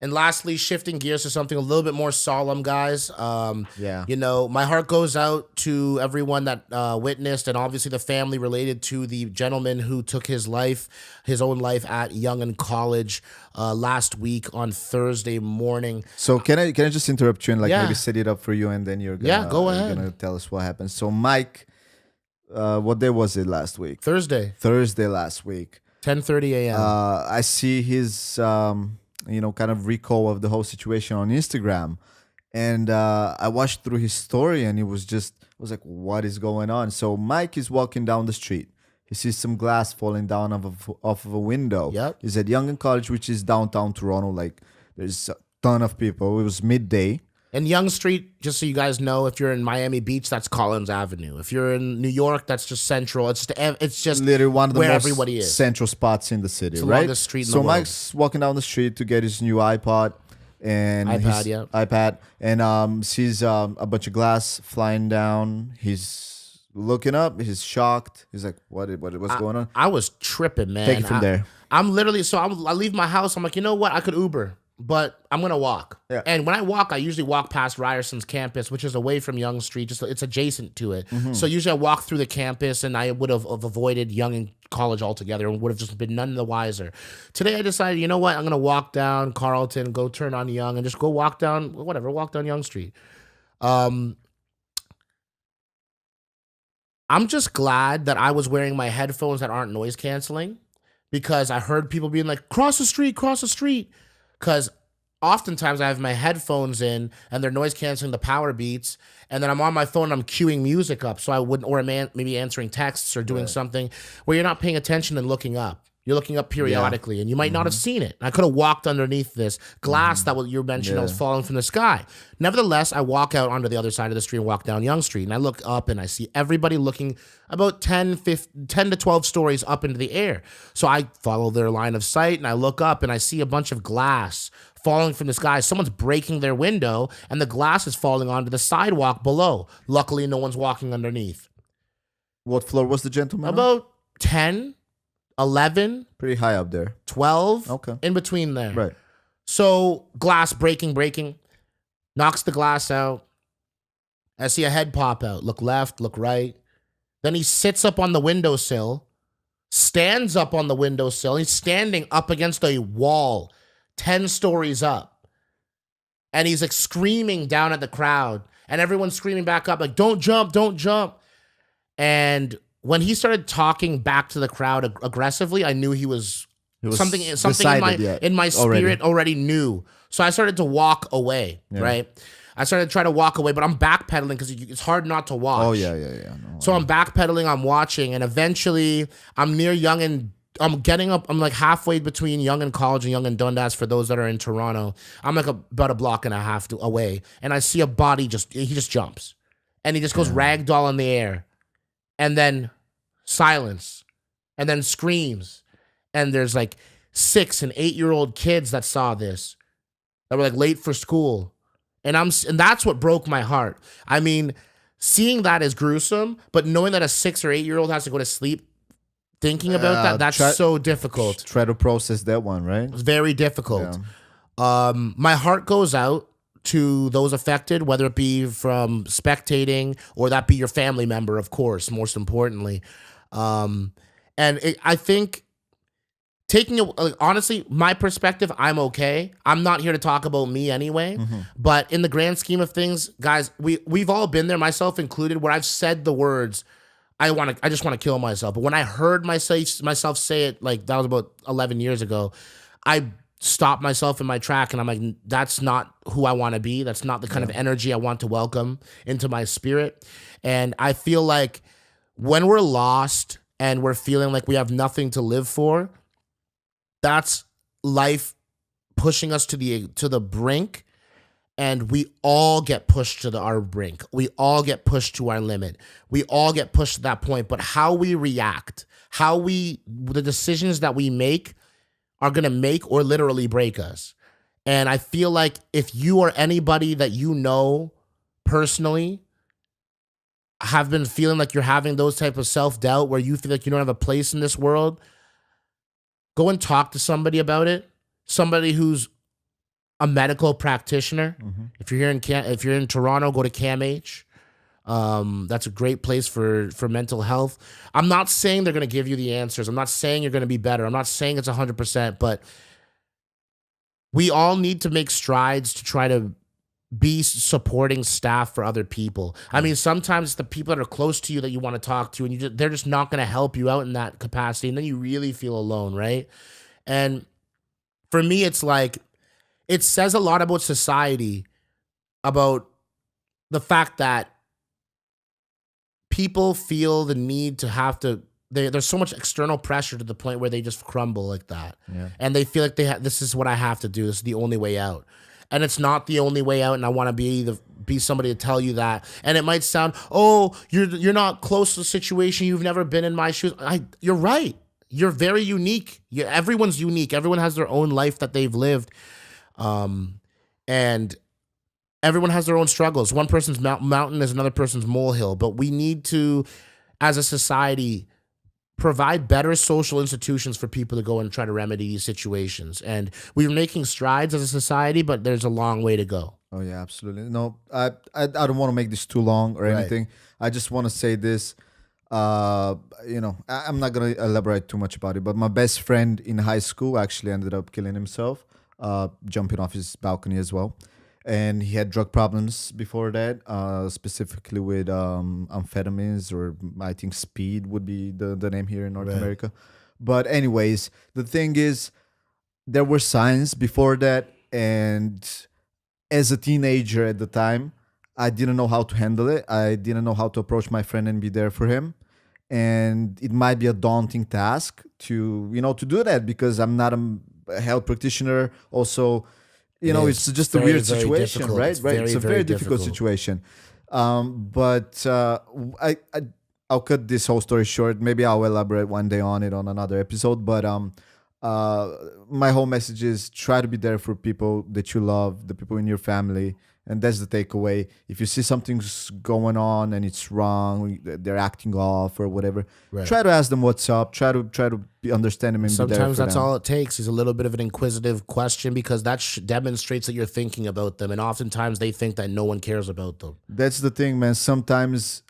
And lastly, shifting gears to something a little bit more solemn, guys. Yeah. My heart goes out to everyone that witnessed, and obviously the family related to the gentleman who took his own life at Young and College last week on Thursday morning. So can I just interrupt you and like maybe Yeah, set it up for you, and then you're yeah, gonna go you're ahead. gonna tell us what happened. So Mike, what day was it last week? Thursday, Thursday last week. 10:30 a.m. I see his kind of recall of the whole situation on Instagram, and I watched through his story, and it was like, what is going on? So Mike is walking down the street. He sees some glass falling down off of a window. Yep. He's at Yonge College, which is downtown Toronto. Like, there's a ton of people. It was midday. And Young Street, just so you guys know, if you're in Miami Beach, that's Collins Avenue. If you're in New York, that's just Central. It's just Literally one of the where most everybody is. central spots in the city, It's the right? longest street in the So world. Mike's walking down the street to get his new iPod and iPad, and sees a bunch of glass flying down. He's looking up. He's shocked. He's like, what's going on? I was tripping, man. Take it from there. I'm literally I leave my house. I'm like, you know what? I could Uber, but I'm gonna walk. Yeah. And when I walk, I usually walk past Ryerson's campus, which is away from Yonge Street. Just it's adjacent to it. Mm-hmm. So usually I walk through the campus, and I would have avoided Yonge and College altogether, and would have just been none the wiser. Today I decided, you know what? I'm gonna walk down Carlton, go turn on Yonge, and just go walk down Yonge Street. Um, I'm just glad that I was wearing my headphones that aren't noise canceling, because I heard people being like, cross the street, cross the street. Because oftentimes I have my headphones in and they're noise canceling the power beats. And then I'm on my phone and I'm queuing music up. So I wouldn't, or maybe answering texts or doing something where you're not paying attention and looking up. You're looking up periodically, and you might not have seen it. I could have walked underneath this glass that you mentioned that was falling from the sky. Nevertheless, I walk out onto the other side of the street and walk down Yonge Street, and I look up and I see everybody looking about 10 to 12 stories up into the air. So I follow their line of sight, and I look up and I see a bunch of glass falling from the sky. Someone's breaking their window, and the glass is falling onto the sidewalk below. Luckily, no one's walking underneath. What floor was the gentleman on? About 10, 11, Pretty high up there. 12, Okay. in between there. Right. So glass breaking, knocks the glass out. I see a head pop out. Look left, look right. Then he sits up on the windowsill, stands up on the windowsill. He's standing up against a wall, 10 stories up. And he's like screaming down at the crowd. And everyone's screaming back up like, don't jump, don't jump. And when he started talking back to the crowd aggressively, I knew he was something in my spirit already knew. So I started to walk away, right? I started to try to walk away, but I'm backpedaling because it's hard not to watch. Oh, yeah. No, So I'm backpedaling, I'm watching, and eventually I'm near Yonge and I'm getting up. I'm like halfway between Yonge and College and Yonge and Dundas for those that are in Toronto. I'm like about a block and a half away, and I see a body he just jumps. And he just goes ragdoll in the air. And then silence, and then screams, and there's like 6 and 8-year-old kids that saw this, that were like late for school, and that's what broke my heart. I mean, seeing that is gruesome, but knowing that a 6 or 8-year-old has to go to sleep thinking about that's so difficult. Try to process that one, right? It's very difficult. My heart goes out to those affected, whether it be from spectating or that be your family member, of course, most importantly. I think honestly, my perspective, I'm okay. I'm not here to talk about me anyway, but in the grand scheme of things, guys, we've all been there, myself included, where I've said the words, I just want to kill myself. But when I heard myself say it, like that was about 11 years ago, I stopped myself in my track, and I'm like, that's not who I want to be. That's not the kind of energy I want to welcome into my spirit. And I feel like when we're lost and we're feeling like we have nothing to live for, that's life pushing us to the brink. And we all get pushed to our brink. We all get pushed to our limit. We all get pushed to that point. But how we react, the decisions that we make are going to make or literally break us. And I feel like if you or anybody that you know personally have been feeling like you're having those type of self-doubt where you feel like you don't have a place in this world, go and talk to somebody about it. Somebody who's a medical practitioner. If you're here if you're in Toronto, go to CAMH. That's a great place for mental health. I'm not saying they're going to give you the answers. I'm not saying you're going to be better. I'm not saying it's 100%, but we all need to make strides to try to be supporting staff for other people. I mean, sometimes the people that are close to you that you want to talk to, and they're just not going to help you out in that capacity, and then you really feel alone, right? And for me, it's like, it says a lot about society, about the fact that people feel the need to have to, there's so much external pressure to the point where they just crumble like that. Yeah. And they feel like this is what I have to do. This is the only way out. And it's not the only way out. And I want to be somebody to tell you that. And it might sound, oh, you're not close to the situation. You've never been in my shoes. You're right. You're very unique. Everyone's unique. Everyone has their own life that they've lived. And everyone has their own struggles. One person's mountain is another person's molehill. But we need to, as a society, provide better social institutions for people to go and try to remedy these situations. And we're making strides as a society, but there's a long way to go. Oh yeah, absolutely. No, I don't want to make this too long or anything. I just want to say this. I'm not gonna elaborate too much about it, but my best friend in high school actually ended up killing himself, jumping off his balcony as well. And he had drug problems before that, specifically with amphetamines, or I think speed would be the name here in North America. But anyways, the thing is, there were signs before that, and as a teenager at the time, I didn't know how to handle it. I didn't know how to approach my friend and be there for him. And it might be a daunting task to do that, because I'm not a health practitioner. Also, it's just a weird situation, difficult. right? It's a very difficult situation. But I'll cut this whole story short. Maybe I'll elaborate one day on it on another episode. But my whole message is, try to be there for people that you love, the people in your family. And that's the takeaway. If you see something's going on and it's wrong, they're acting off or whatever, try to ask them what's up. Try to understand them and sometimes be there for that's them. all it takes is a little bit of an inquisitive question, because that demonstrates that you're thinking about them. And oftentimes they think that no one cares about them. That's the thing, man. Sometimes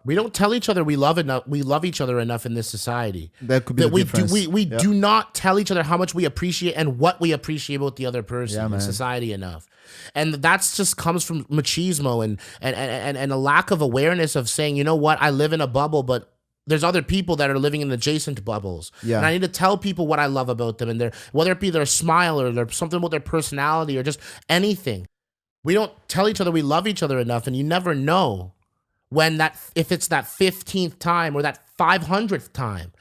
we don't tell each other we love each other enough in this society. That could be the difference. We do not tell each other how much we appreciate and what we appreciate about the other person in society enough. And that's just comes from machismo and a lack of awareness of saying, you know what, I live in a bubble, but there's other people that are living in adjacent bubbles. Yeah. And I need to tell people what I love about them, and whether it be their smile or something about their personality or just anything. We don't tell each other we love each other enough, and you never know if it's that 15th time or that 500th time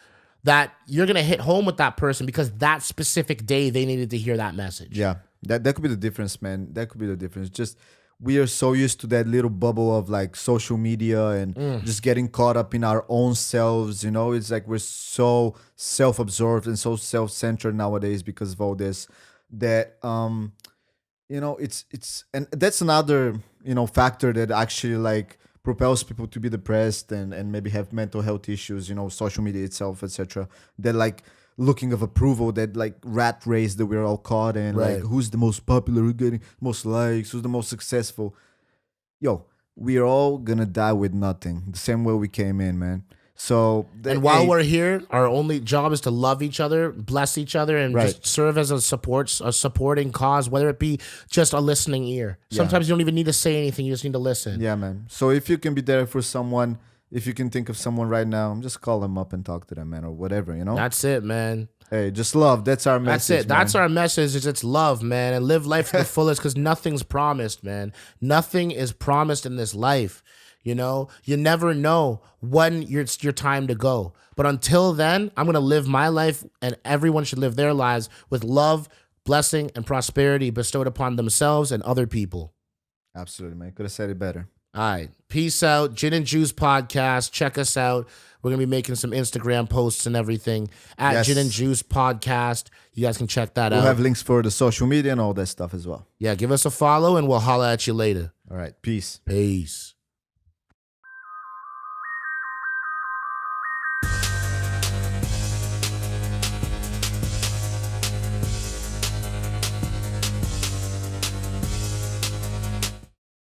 that you're going to hit home with that person, because that specific day they needed to hear that message. Yeah, that could be the difference, man. That could be the difference. Just, we are so used to that little bubble of like social media and just getting caught up in our own selves. It's like we're so self-absorbed and so self-centered nowadays because of all this, that it's and that's another factor that actually like propels people to be depressed and maybe have mental health issues, social media itself, etc. They're like looking of approval, that like rat race that we're all caught in, like who's the most popular, who's getting most likes, who's the most successful. We're all gonna die with nothing, the same way we came in, man. So while we're here, our only job is to love each other, bless each other, and just serve as a supporting cause, whether it be just a listening ear. Sometimes you don't even need to say anything, you just need to listen. Yeah, man. So if you can be there for someone, if you can think of someone right now, just call them up and talk to them, man, or whatever, That's it, man. Hey, just love. That's our message. That's it. Man. That's our message. It's love, man, and live life to the fullest, because nothing's promised, man. Nothing is promised in this life. You never know when it's your time to go. But until then, I'm going to live my life, and everyone should live their lives with love, blessing, and prosperity bestowed upon themselves and other people. Absolutely, man. Could have said it better. All right. Peace out. Gin and Juice Podcast. Check us out. We're going to be making some Instagram posts and everything at Gin and Juice Podcast. You guys can check that out. We'll have links for the social media and all that stuff as well. Yeah, give us a follow, and we'll holla at you later. All right. Peace. Peace.